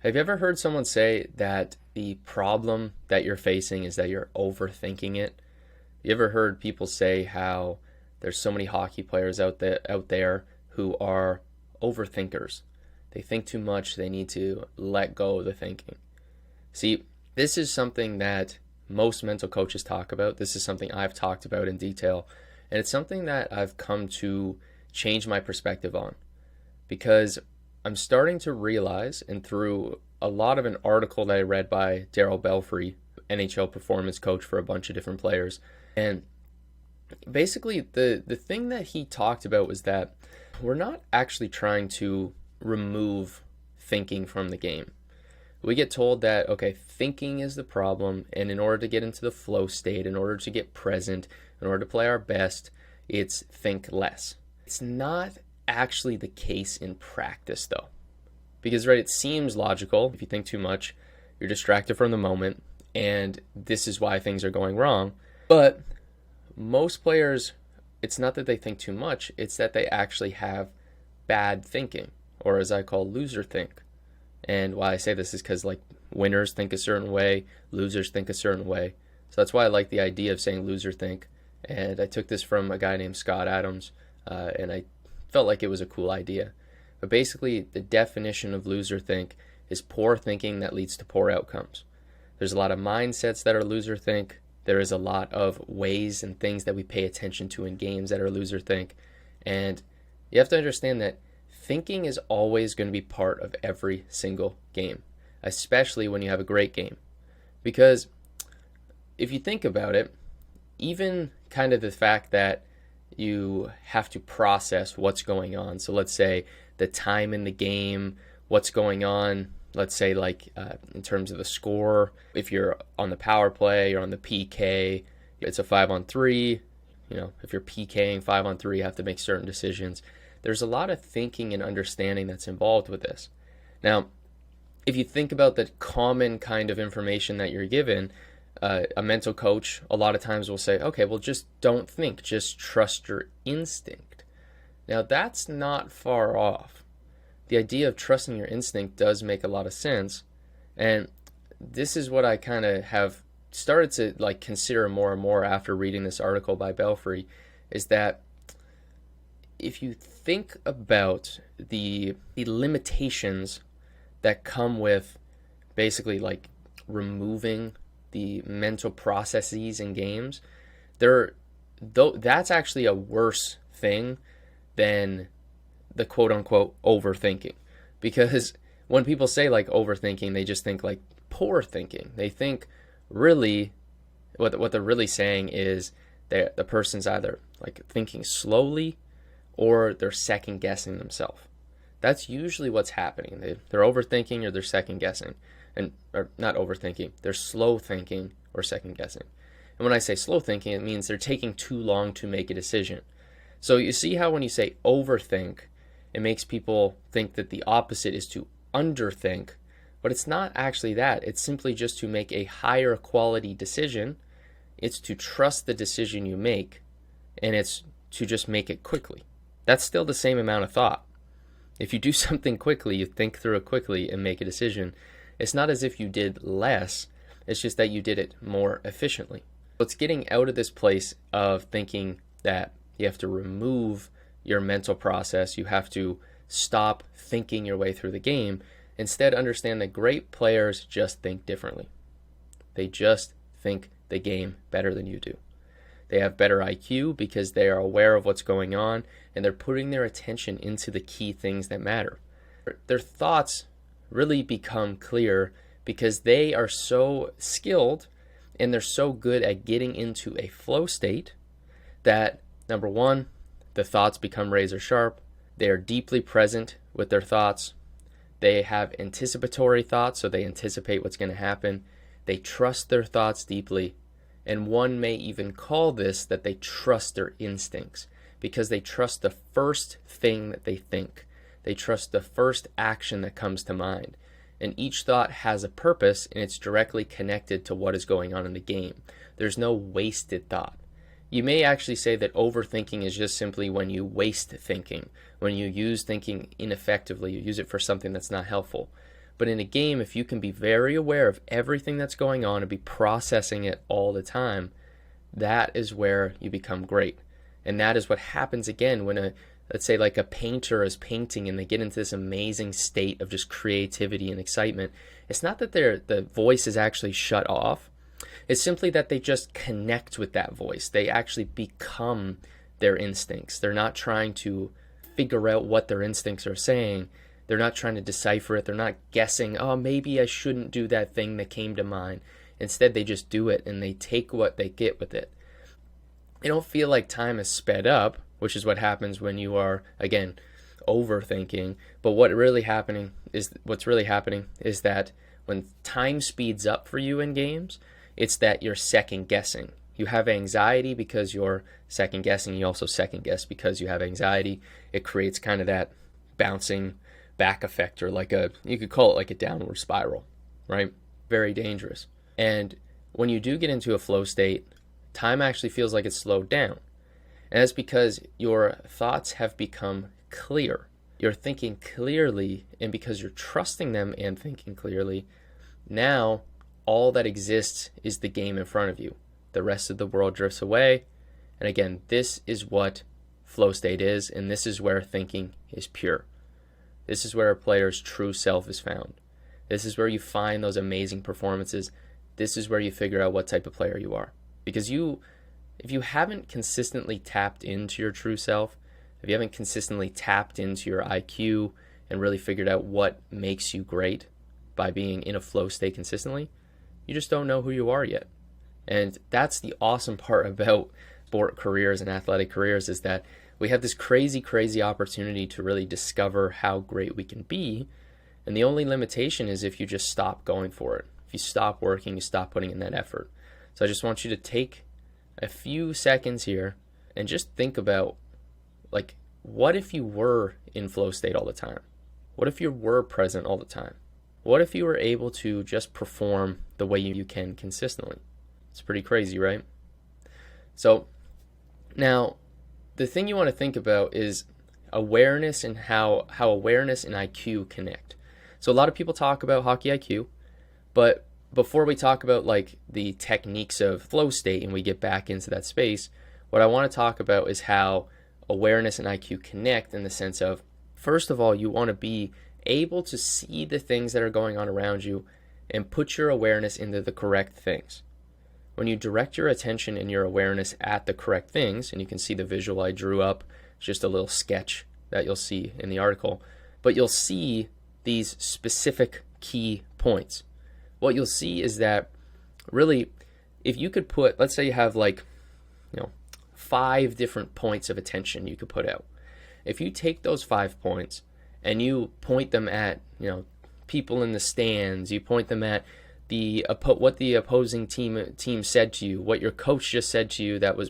Have you ever heard someone say that the problem that you're facing is that you're overthinking it? You ever heard people say how there's so many hockey players out there who are overthinkers? They think too much, they need to let go of the thinking. See, this is something that most mental coaches talk about. This is something I've talked about in detail, and it's something that I've come to change my perspective on because I'm starting to realize, and through a lot of an article that I read by Daryl Belfry, NHL performance coach for a bunch of different players, and basically the thing that he talked about was that we're not actually trying to remove thinking from the game. We get told that, okay, thinking is the problem, and in order to get into the flow state, in order to get present, in order to play our best, it's think less. It's not actually the case in practice though, because right, it seems logical. If you think too much, you're distracted from the moment, and this is why things are going wrong. But most players, it's not that they think too much, it's that they actually have bad thinking, or as I call, loser think. And why I say this is because, like, winners think a certain way, losers think a certain way. So that's why I like the idea of saying loser think. And I took this from a guy named Scott Adams, and I felt like it was a cool idea. But basically, the definition of loser think is poor thinking that leads to poor outcomes. There's a lot of mindsets that are loser think. There is a lot of ways and things that we pay attention to in games that are loser think. And you have to understand that thinking is always going to be part of every single game, especially when you have a great game. Because if you think about it, even kind of the fact that you have to process what's going on. So let's say the time in the game, what's going on, let's say like in terms of the score, if you're on the power play or on the PK, it's a 5-on-3, if you're PKing 5-on-3, you have to make certain decisions. There's a lot of thinking and understanding that's involved with this. Now, if you think about the common kind of information that you're given, a mental coach a lot of times will say, okay, well, just don't think, just trust your instinct. Now, that's not far off. The idea of trusting your instinct does make a lot of sense, and this is what I kind of have started to consider more and more after reading this article by Belfry, is that if you think about the limitations that come with basically removing the mental processes in games, that's actually a worse thing than the quote-unquote overthinking. Because when people say overthinking, they just think poor thinking. They think really what they're really saying is that the person's either thinking slowly or they're second guessing themselves. That's usually what's happening. They're overthinking or they're second guessing. Or not overthinking, they're slow thinking or second guessing. And when I say slow thinking, it means they're taking too long to make a decision. So you see how when you say overthink, it makes people think that the opposite is to underthink, but it's not actually that. It's simply just to make a higher quality decision. It's to trust the decision you make, and it's to just make it quickly. That's still the same amount of thought. If you do something quickly, you think through it quickly and make a decision, it's not as if you did less, it's just that you did it more efficiently. So it's getting out of this place of thinking that you have to remove your mental process, you have to stop thinking your way through the game. Instead, understand that great players just think differently. They just think the game better than you do. They have better IQ because they are aware of what's going on and they're putting their attention into the key things that matter. Their thoughts really become clear because they are so skilled and they're so good at getting into a flow state that, number one, the thoughts become razor sharp. They are deeply present with their thoughts. They have anticipatory thoughts, so they anticipate what's going to happen. They trust their thoughts deeply. And one may even call this that they trust their instincts because they trust the first thing that they think. They trust the first action that comes to mind. And each thought has a purpose and it's directly connected to what is going on in the game. There's no wasted thought. You may actually say that overthinking is just simply when you waste thinking, when you use thinking ineffectively, you use it for something that's not helpful. But in a game, if you can be very aware of everything that's going on and be processing it all the time, that is where you become great. And that is what happens again when let's say like a painter is painting and they get into this amazing state of just creativity and excitement. It's not that the voice is actually shut off. It's simply that they just connect with that voice. They actually become their instincts. They're not trying to figure out what their instincts are saying. They're not trying to decipher it. They're not guessing, oh, maybe I shouldn't do that thing that came to mind. Instead, they just do it and they take what they get with it. They don't feel like time is sped up, which is what happens when you are, again, overthinking. But what's really happening is that when time speeds up for you in games, it's that you're second guessing. You have anxiety because you're second guessing. You also second guess because you have anxiety. It creates kind of that bouncing back effect, or you could call it like a downward spiral, right? Very dangerous. And when you do get into a flow state, time actually feels like it's slowed down. And that's because your thoughts have become clear. You're thinking clearly, and because you're trusting them and thinking clearly, now all that exists is the game in front of you. The rest of the world drifts away. And again, this is what flow state is, and this is where thinking is pure. This is where a player's true self is found. This is where you find those amazing performances. This is where you figure out what type of player you are. Because if you haven't consistently tapped into your true self, if you haven't consistently tapped into your IQ and really figured out what makes you great by being in a flow state consistently, you just don't know who you are yet. And that's the awesome part about sport careers and athletic careers, is that we have this crazy, crazy opportunity to really discover how great we can be. And the only limitation is if you just stop going for it. If you stop working, you stop putting in that effort. So I just want you to take a few seconds here and just think about, like, what if you were in flow state all the time? What if you were present all the time? What if you were able to just perform the way you can consistently? It's pretty crazy, right? So now the thing you want to think about is awareness and how awareness and IQ connect. So a lot of people talk about hockey IQ, but before we talk about like the techniques of flow state and we get back into that space, what I want to talk about is how awareness and IQ connect, in the sense of, first of all, you want to be able to see the things that are going on around you and put your awareness into the correct things. When you direct your attention and your awareness at the correct things, and you can see the visual I drew up, it's just a little sketch that you'll see in the article, but you'll see these specific key points. What you'll see is that really, if you could put, let's say you have 5 different points of attention you could put out. If you take those 5 points and you point them at, people in the stands, you point them at what the opposing team said to you, what your coach just said to you that was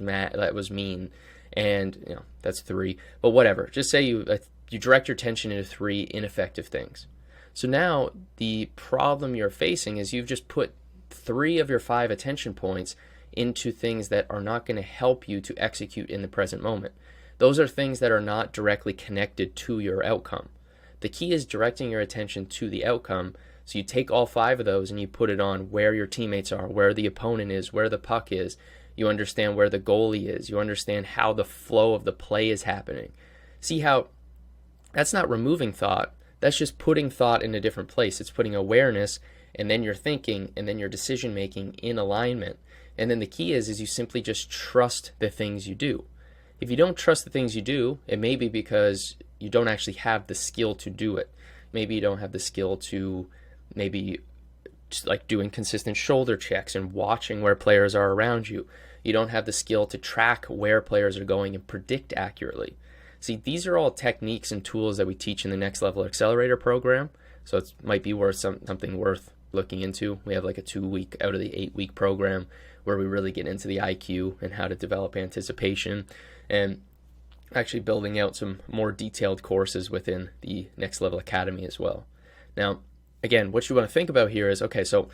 mean, and that's 3. But whatever, just say you direct your attention into 3 ineffective things. So now the problem you're facing is you've just put 3 of your 5 attention points into things that are not going to help you to execute in the present moment. Those are things that are not directly connected to your outcome. The key is directing your attention to the outcome. So you take all 5 of those and you put it on where your teammates are, where the opponent is, where the puck is. You understand where the goalie is. You understand how the flow of the play is happening. See how that's not removing thought. That's just putting thought in a different place. It's putting awareness and then your thinking and then your decision making in alignment. And then the key is you simply just trust the things you do. If you don't trust the things you do, it may be because you don't actually have the skill to do it. Maybe you don't have the skill to maybe just like doing consistent shoulder checks and watching where players are around you. You don't have the skill to track where players are going and predict accurately. See, these are all techniques and tools that we teach in the Next Level Accelerator program. So it might be worth something worth looking into. We have like a 2-week out of the 8-week program where we really get into the IQ and how to develop anticipation, and actually building out some more detailed courses within the Next Level Academy as well. Now, again, what you want to think about here is, okay, so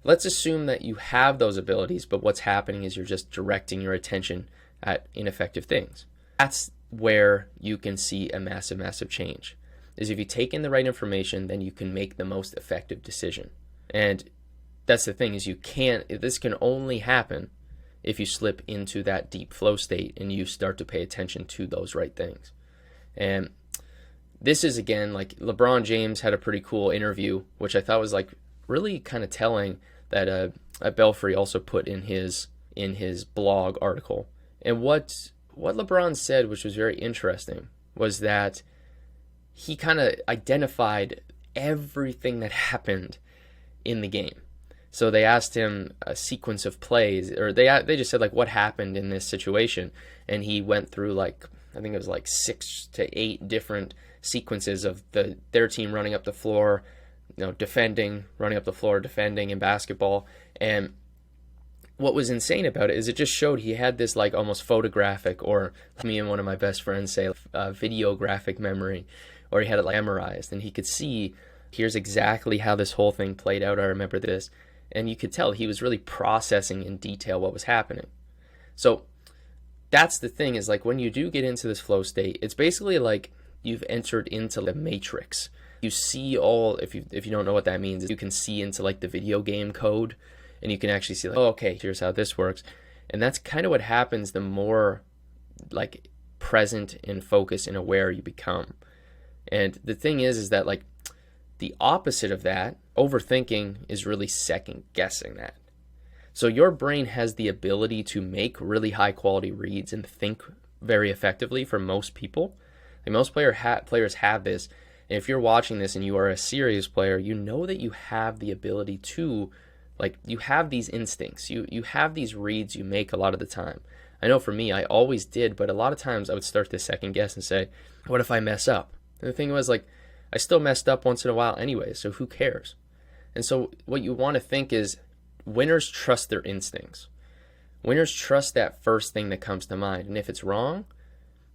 let's assume that you have those abilities, but what's happening is you're just directing your attention at ineffective things. That's where you can see a massive, massive change. is if you take in the right information, then you can make the most effective decision. And that's the thing, is this can only happen if you slip into that deep flow state and you start to pay attention to those right things. And this is, again, like LeBron James had a pretty cool interview, which I thought was like really kind of telling, that Belfry also put in his blog article. And what LeBron said, which was very interesting, was that he kind of identified everything that happened in the game. So they asked him a sequence of plays, or they just said, like, what happened in this situation, and he went through, like, I think it was like 6 to 8 different sequences of their team running up the floor, defending, running up the floor, defending in basketball. And what was insane about it is it just showed he had this like almost photographic, or me and one of my best friends say, videographic memory, or he had it like memorized, and he could see, here's exactly how this whole thing played out. I remember this. And you could tell he was really processing in detail what was happening. So that's the thing, is like when you do get into this flow state, it's basically like you've entered into the matrix. You see all, if you don't know what that means, you can see into like the video game code, and you can actually see like, oh, okay, here's how this works. And that's kind of what happens the more like present and focused and aware you become. And the thing is that like the opposite of that, overthinking, is really second guessing that. So your brain has the ability to make really high quality reads and think very effectively for most people. Like most players have this. And if you're watching this and you are a serious player, you know that you have the ability to, like, you have these instincts. You have these reads you make a lot of the time. I know for me, I always did, but a lot of times I would start to second guess and say, what if I mess up? And the thing was, like, I still messed up once in a while anyway, so who cares? And so what you want to think is, winners trust their instincts. Winners trust that first thing that comes to mind. And if it's wrong,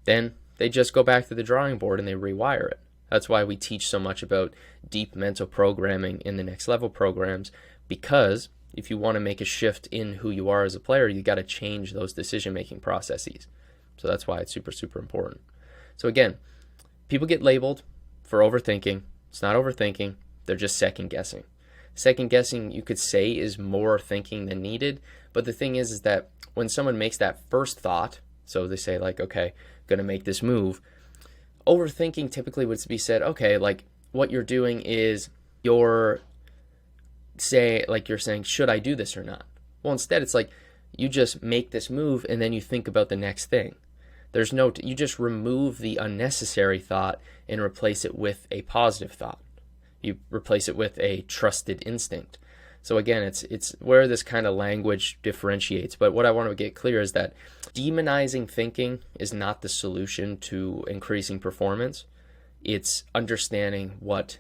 then they just go back to the drawing board and they rewire it. That's why we teach so much about deep mental programming in the next level programs, because if you want to make a shift in who you are as a player, you got to change those decision-making processes. So that's why it's super, super important. So again, people get labeled for overthinking. It's not overthinking. They're just second guessing. Second guessing, you could say, is more thinking than needed. But the thing is that when someone makes that first thought, so they say like, okay, going to make this move, overthinking typically would be said, okay, like what you're doing is you're saying, should I do this or not? Well, instead it's like you just make this move and then you think about the next thing. You just remove the unnecessary thought and replace it with a positive thought. You replace it with a trusted instinct. So again, it's where this kind of language differentiates. But what I want to get clear is that demonizing thinking is not the solution to increasing performance. It's understanding what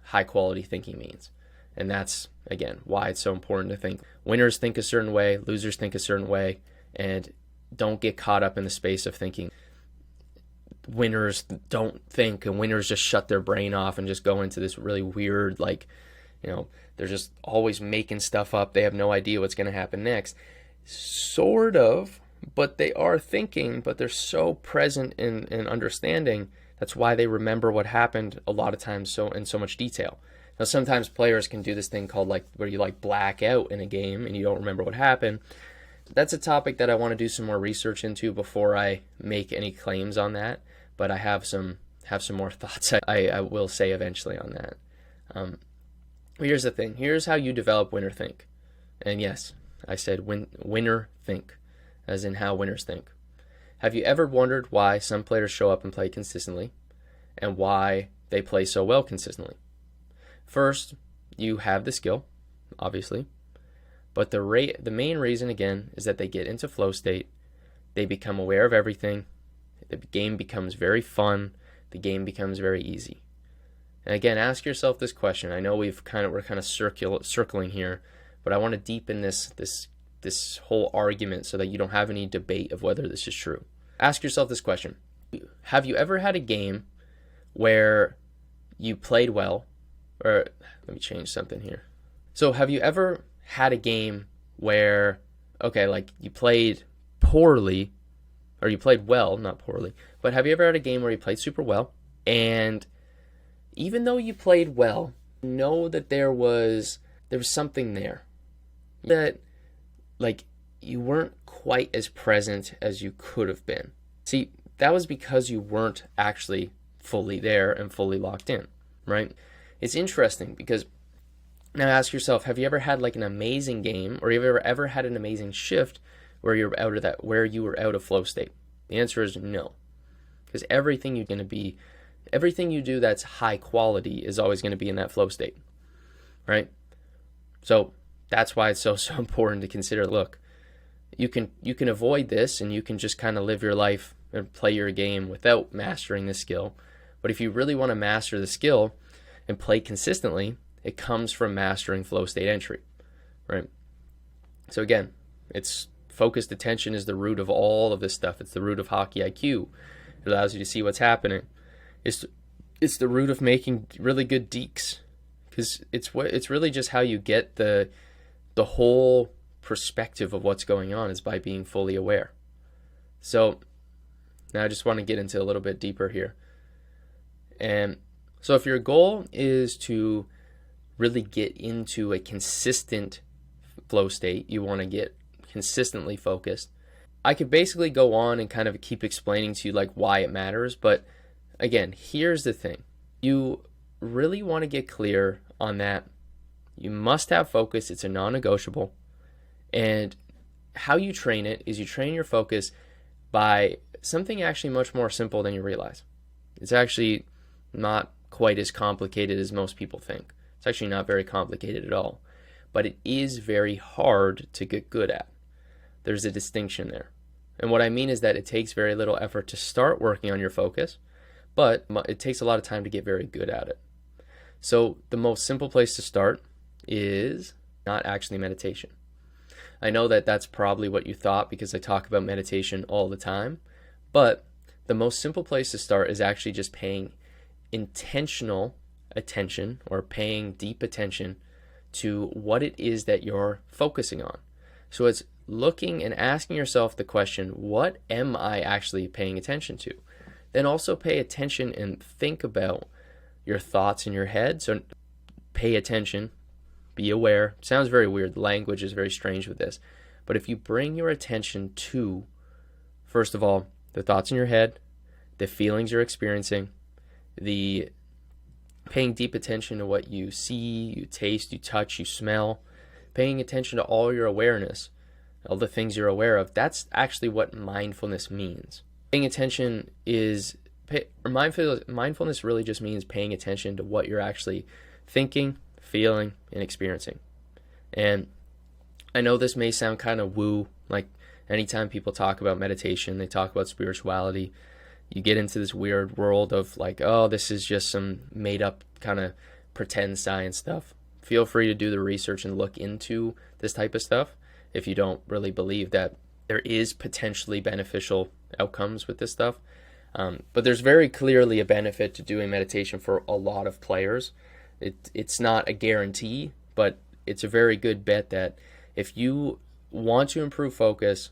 high quality thinking means. And that's, again, why it's so important to think. Winners think a certain way, losers think a certain way, and don't get caught up in the space of thinking winners don't think and winners just shut their brain off and just go into this really weird, like, they're just always making stuff up. They have no idea what's going to happen next. Sort of, but they are thinking, but they're so present in understanding. That's why they remember what happened a lot of times in so much detail. Now, sometimes players can do this thing called where you black out in a game and you don't remember what happened. That's a topic that I want to do some more research into before I make any claims on that. But I have some more thoughts I will say eventually on that. But here's the thing. Here's how you develop winner think. And yes, I said winner think, as in how winners think. Have you ever wondered why some players show up and play consistently and why they play so well consistently? First, you have the skill, obviously. But the main reason, again, is that they get into flow state. They become aware of everything. The game becomes very fun. The game becomes very easy. And again, ask yourself this question. I know we're kind of circling here, but I want to deepen this whole argument so that you don't have any debate of whether this is true. Ask yourself this question. Have you ever had a game where you played well? Or let me change something here. So have you ever had a game where, okay, like you played poorly, or you played well, not poorly, but have you ever had a game where you played super well and even though you played well, know that there was something there, that like you weren't quite as present as you could have been. See, that was because you weren't actually fully there and fully locked in, right? It's interesting because now ask yourself, have you ever had like an amazing game, or have you ever had an amazing shift where you were out of flow state? The answer is no. Because everything you do that's high quality is always going to be in that flow state, right? So that's why it's so important to consider, look, you can avoid this and you can just kind of live your life and play your game without mastering the skill. But if you really want to master the skill and play consistently, it comes from mastering flow state entry, right? So again, it's focused attention is the root of all of this stuff. It's the root of hockey IQ. It allows you to see what's happening. It's the root of making really good dekes, because it's really just how you get the whole perspective of what's going on is by being fully aware. So now I just want to get into a little bit deeper here. And so if your goal is to really get into a consistent flow state, you want to get consistently focused, I could basically go on and kind of keep explaining to you like why it matters. But again, here's the thing. You really want to get clear on that. You must have focus. It's a non-negotiable. And how you train it is you train your focus by something actually much more simple than you realize. It's actually not quite as complicated as most people think. It's actually not very complicated at all. But it is very hard to get good at. There's a distinction there. And what I mean is that it takes very little effort to start working on your focus, but it takes a lot of time to get very good at it. So the most simple place to start is not actually meditation. I know that that's probably what you thought because I talk about meditation all the time, but the most simple place to start is actually just paying intentional attention, or paying deep attention to what it is that you're focusing on. So it's looking and asking yourself the question, what am I actually paying attention to? Then also pay attention and think about your thoughts in your head. So pay attention, be aware. It sounds very weird. The language is very strange with this. But if you bring your attention to, first of all, the thoughts in your head, the feelings you're experiencing, the paying deep attention to what you see, you taste, you touch, you smell, paying attention to all your awareness, all the things you're aware of, that's actually what mindfulness means. Paying attention mindfulness really just means paying attention to what you're actually thinking, feeling, and experiencing. And I know this may sound kind of woo, like anytime people talk about meditation, they talk about spirituality, you get into this weird world of like, oh, this is just some made up kind of pretend science stuff. Feel free to do the research and look into this type of stuff if you don't really believe that there is potentially beneficial outcomes with this stuff. But there's very clearly a benefit to doing meditation for a lot of players. It's not a guarantee, but it's a very good bet that if you want to improve focus,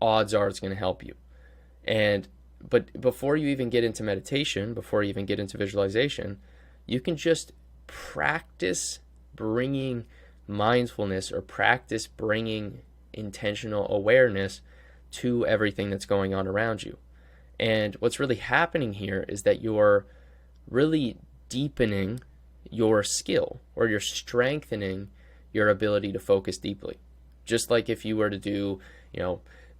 odds are it's going to help you. But before you even get into meditation, before you even get into visualization, you can just practice bringing mindfulness or practice bringing intentional awareness to everything that's going on around you. And what's really happening here is that you're really deepening your skill, or you're strengthening your ability to focus deeply. Just like if you were to do,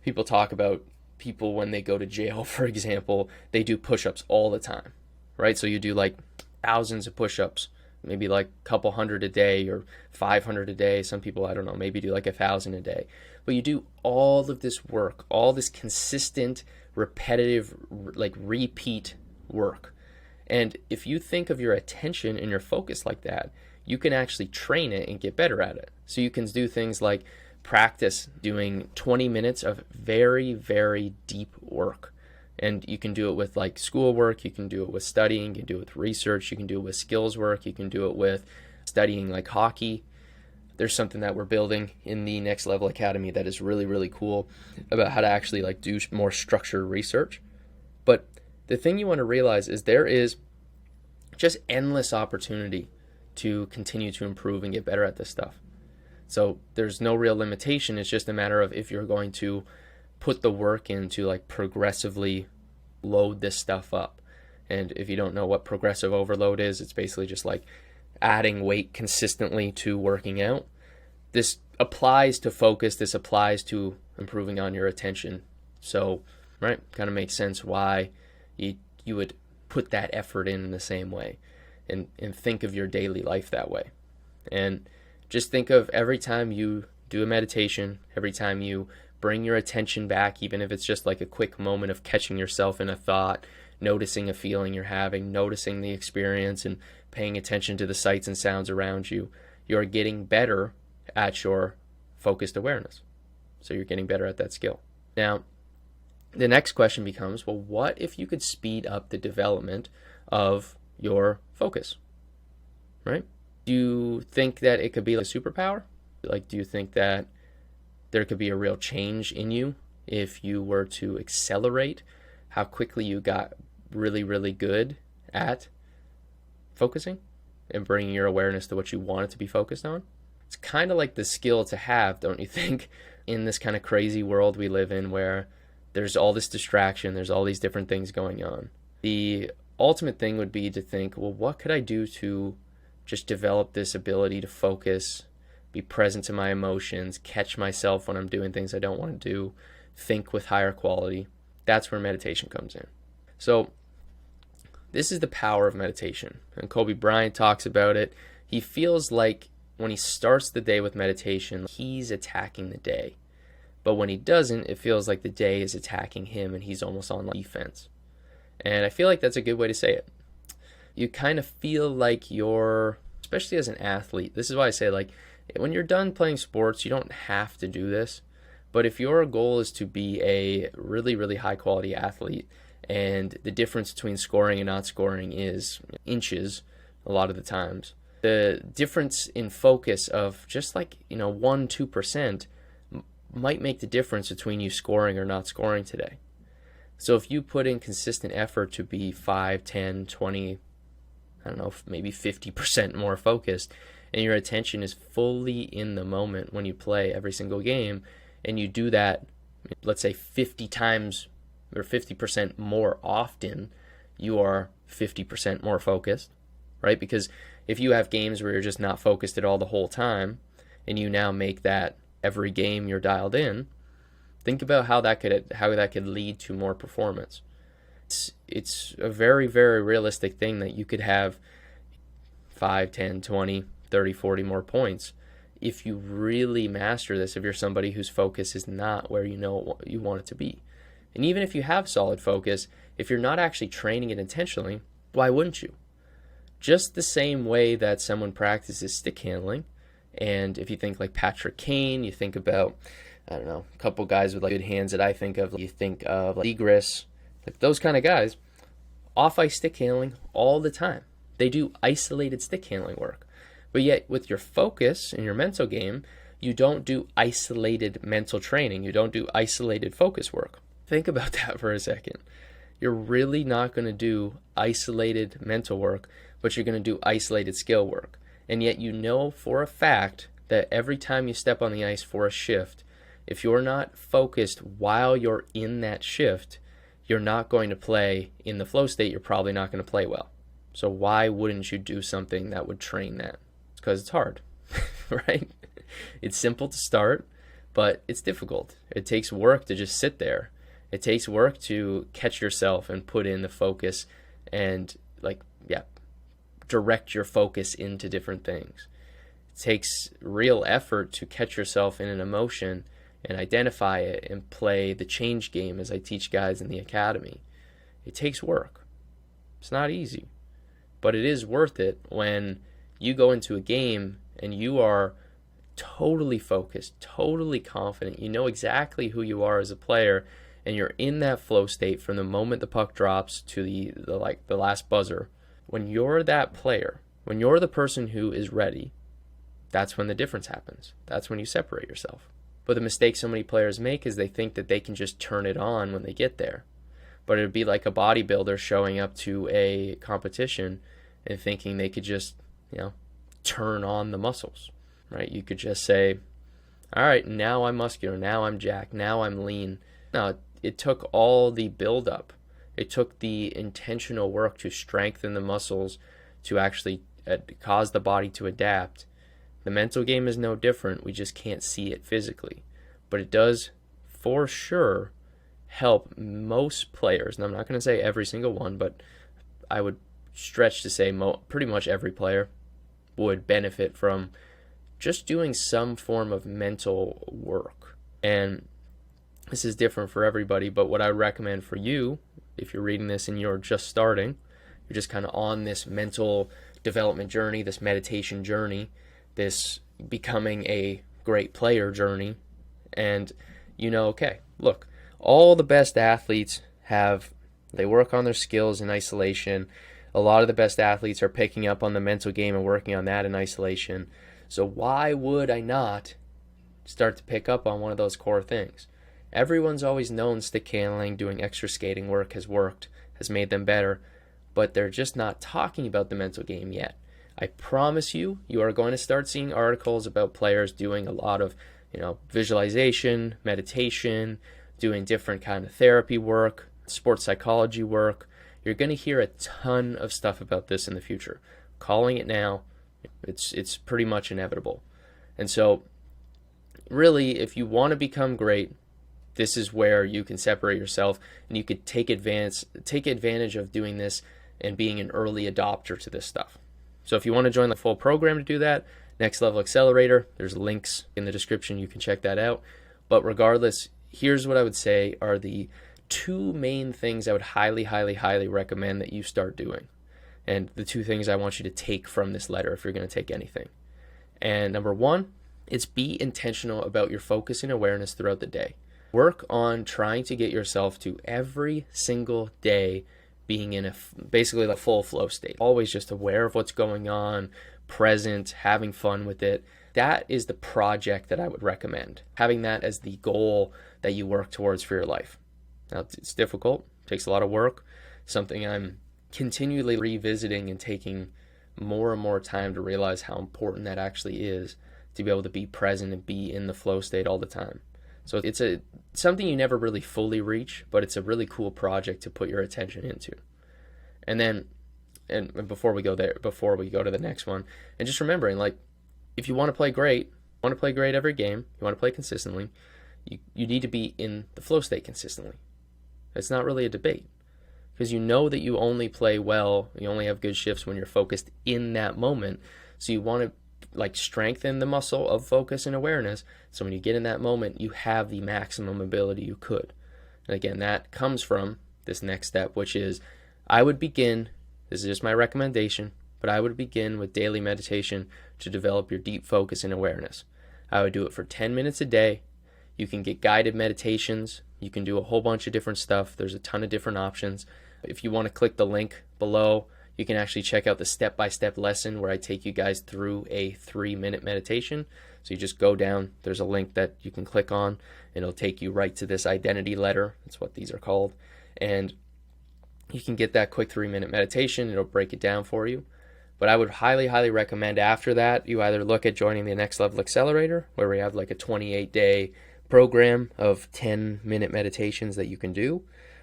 people talk about people when they go to jail, for example, they do push-ups all the time, right? So you do like thousands of push-ups, maybe like a couple hundred a day or 500 a day. Some people, I don't know, maybe do like 1,000 a day. But you do all of this work, all this consistent, repetitive, like repeat work. And if you think of your attention and your focus like that, you can actually train it and get better at it. So you can do things like practice doing 20 minutes of very, very deep work. And you can do it with like schoolwork, you can do it with studying, you can do it with research, you can do it with skills work, you can do it with studying like hockey. There's something that we're building in the Next Level Academy that is really, really cool about how to actually like do more structured research. But the thing you want to realize is there is just endless opportunity to continue to improve and get better at this stuff. So there's no real limitation. It's just a matter of if you're going to put the work in to like progressively load this stuff up. And if you don't know what progressive overload is, it's basically just like adding weight consistently to working out. This applies to focus. This applies to improving on your attention. So, right, kind of makes sense why you would put that effort in the same way and think of your daily life that way. And just think of every time you do a meditation, every time you bring your attention back, even if it's just like a quick moment of catching yourself in a thought, noticing a feeling you're having, noticing the experience and paying attention to the sights and sounds around you, you're getting better at your focused awareness. So you're getting better at that skill. Now, the next question becomes, well, what if you could speed up the development of your focus, right? Do you think that it could be like a superpower? Like, do you think that there could be a real change in you if you were to accelerate how quickly you got really, really good at focusing and bringing your awareness to what you want it to be focused on? It's kind of like the skill to have, don't you think, in this kind of crazy world we live in where there's all this distraction, there's all these different things going on. The ultimate thing would be to think, well, what could I do to just develop this ability to focus, be present to my emotions, catch myself when I'm doing things I don't want to do, think with higher quality? That's where meditation comes in. So this is the power of meditation. And Kobe Bryant talks about it. He feels like when he starts the day with meditation, he's attacking the day. But when he doesn't, it feels like the day is attacking him and he's almost on defense. And I feel like that's a good way to say it. You kind of feel like you're, especially as an athlete, this is why I say, like, when you're done playing sports, you don't have to do this. But if your goal is to be a really, really high quality athlete, and the difference between scoring and not scoring is inches a lot of the times, the difference in focus of just like, 1-2% might make the difference between you scoring or not scoring today. So if you put in consistent effort to be 5, 10, 20, I don't know, maybe 50% more focused, and your attention is fully in the moment when you play every single game, and you do that, let's say 50 times or 50% more often, you are 50% more focused, right? Because if you have games where you're just not focused at all the whole time, and you now make that every game you're dialed in, think about how that could lead to more performance. It's a very, very realistic thing that you could have 5, 10, 20, 30, 40 more points if you really master this, if you're somebody whose focus is not where you want it to be. And even if you have solid focus, if you're not actually training it intentionally, why wouldn't you? Just the same way that someone practices stick handling, and if you think like Patrick Kane, you think about, I don't know, a couple guys with like good hands that I think of. You think of like Egris, like those kind of guys, off-ice stick handling all the time. They do isolated stick handling work. But yet with your focus in your mental game, you don't do isolated mental training. You don't do isolated focus work. Think about that for a second. You're really not going to do isolated mental work, but you're going to do isolated skill work. And yet you know for a fact that every time you step on the ice for a shift, if you're not focused while you're in that shift, you're not going to play in the flow state. You're probably not going to play well. So why wouldn't you do something that would train that? It's because it's hard, right? It's simple to start, but it's difficult. It takes work to just sit there. It takes work to catch yourself and put in the focus and direct your focus into different things. It takes real effort to catch yourself in an emotion and identify it and play the change game, as I teach guys in the academy. It takes work. It's not easy, but it is worth it when you go into a game and you are totally focused, totally confident. You know exactly who you are as a player, and you're in that flow state from the moment the puck drops to the last buzzer. When you're that player, when you're the person who is ready, that's when the difference happens. That's when you separate yourself. But the mistake so many players make is they think that they can just turn it on when they get there. But it would be like a bodybuilder showing up to a competition and thinking they could just, turn on the muscles, right? You could just say, all right, now I'm muscular, now I'm jacked, now I'm lean. No, it took all the buildup. It took the intentional work to strengthen the muscles, to actually cause the body to adapt. The mental game is no different. We just can't see it physically. But it does, for sure, help most players. And I'm not going to say every single one, but I would stretch to say pretty much every player would benefit from just doing some form of mental work. And this is different for everybody, but what I recommend for you, if you're reading this and you're just starting, you're just kind of on this mental development journey, this meditation journey, this becoming a great player journey, and okay, look, all the best athletes they work on their skills in isolation. A lot of the best athletes are picking up on the mental game and working on that in isolation. So why would I not start to pick up on one of those core things? Everyone's always known stick handling, doing extra skating work has made them better, but they're just not talking about the mental game yet. I promise you are going to start seeing articles about players doing a lot of, visualization, meditation, doing different kind of therapy work, sports psychology work. You're going to hear a ton of stuff about this in the future. Calling it now, it's pretty much inevitable. And so really, if you want to become great, this is where you can separate yourself, and you could take advantage of doing this and being an early adopter to this stuff. So if you want to join the full program to do that, Next Level Accelerator, there's links in the description. You can check that out. But regardless, here's what I would say are the two main things I would highly, highly, highly recommend that you start doing. And the two things I want you to take from this letter if you're going to take anything. And number one, it's be intentional about your focus and awareness throughout the day. Work on trying to get yourself to every single day being in basically the full flow state. Always just aware of what's going on, present, having fun with it. That is the project that I would recommend. Having that as the goal that you work towards for your life. Now, it's difficult, takes a lot of work, something I'm continually revisiting and taking more and more time to realize how important that actually is, to be able to be present and be in the flow state all the time. So it's something you never really fully reach, but it's a really cool project to put your attention into. And then, and before we go to the next one, and just remembering, like, if you want to play great every game, you want to play consistently, you need to be in the flow state consistently. It's not really a debate, because you know that you only play well, you only have good shifts when you're focused in that moment. So you want to strengthen the muscle of focus and awareness, so when you get in that moment, you have the maximum ability you could. And again, that comes from this next step, which is this is just my recommendation, but I would begin with daily meditation to develop your deep focus and awareness. I would do it for 10 minutes a day. You can get guided meditations. You can do a whole bunch of different stuff. There's a ton of different options. If you want to click the link below, you can actually check out the step-by-step lesson where I take you guys through a 3-minute meditation. So you just go down, there's a link that you can click on, and it'll take you right to this identity letter. That's what these are called. And you can get that quick 3-minute meditation. It'll break it down for you. But I would highly, highly recommend after that, you either look at joining the Next Level Accelerator, where we have like a 28-day program of 10-minute meditations that you can do,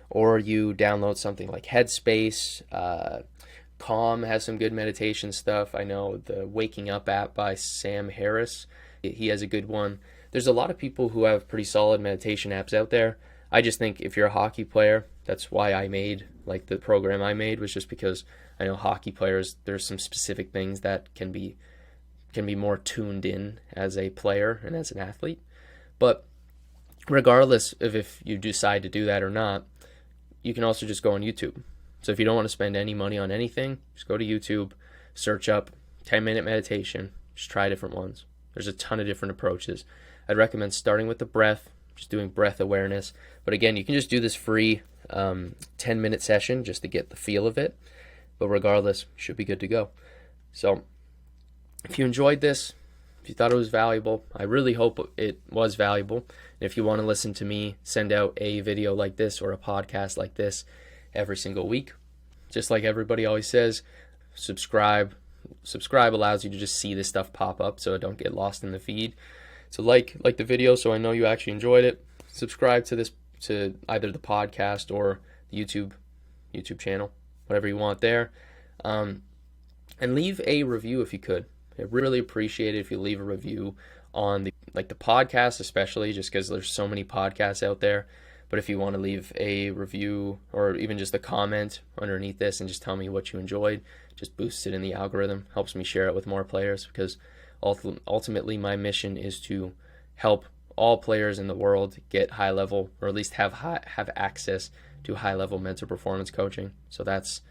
or you download something like Headspace. Calm has some good meditation stuff. I know the Waking Up app by Sam Harris, he has a good one. There's a lot of people who have pretty solid meditation apps out there. I just think if you're a hockey player, that's why I made the program I made, was just because I know hockey players, there's some specific things that can be more tuned in as a player and as an athlete. But regardless of if you decide to do that or not, you can also just go on YouTube. So if you don't want to spend any money on anything, just go to YouTube, search up 10-minute meditation, just try different ones. There's a ton of different approaches. I'd recommend starting with the breath, just doing breath awareness. But again, you can just do this free 10-minute session just to get the feel of it. But regardless, you should be good to go. So if you enjoyed this, if you thought it was valuable, I really hope it was valuable. And if you want to listen to me send out a video like this or a podcast like this every single week, just like everybody always says, subscribe. Subscribe allows you to just see this stuff pop up so it don't get lost in the feed. So like the video so I know you actually enjoyed it. Subscribe to either the podcast or the YouTube channel, whatever you want there. And leave a review if you could. I really appreciate it if you leave a review on the podcast, especially just because there's so many podcasts out there. But if you want to leave a review or even just a comment underneath this and just tell me what you enjoyed, just boosts it in the algorithm, helps me share it with more players, because ultimately my mission is to help all players in the world get high level, or at least have access to high level mental performance coaching. So that's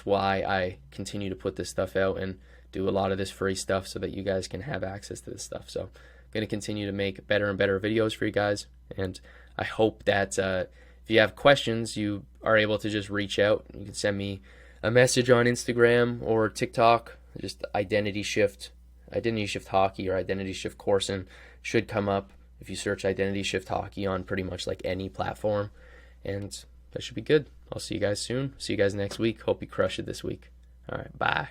why I continue to put this stuff out and do a lot of this free stuff so that you guys can have access to this stuff. So I'm going to continue to make better and better videos for you guys, and I hope that if you have questions, you are able to just reach out. You can send me a message on Instagram or TikTok. Just Identity Shift Hockey or Identity Shift Corson should come up if you search Identity Shift Hockey on pretty much like any platform, and that should be good. I'll see you guys soon. See you guys next week. Hope you crush it this week. All right, bye.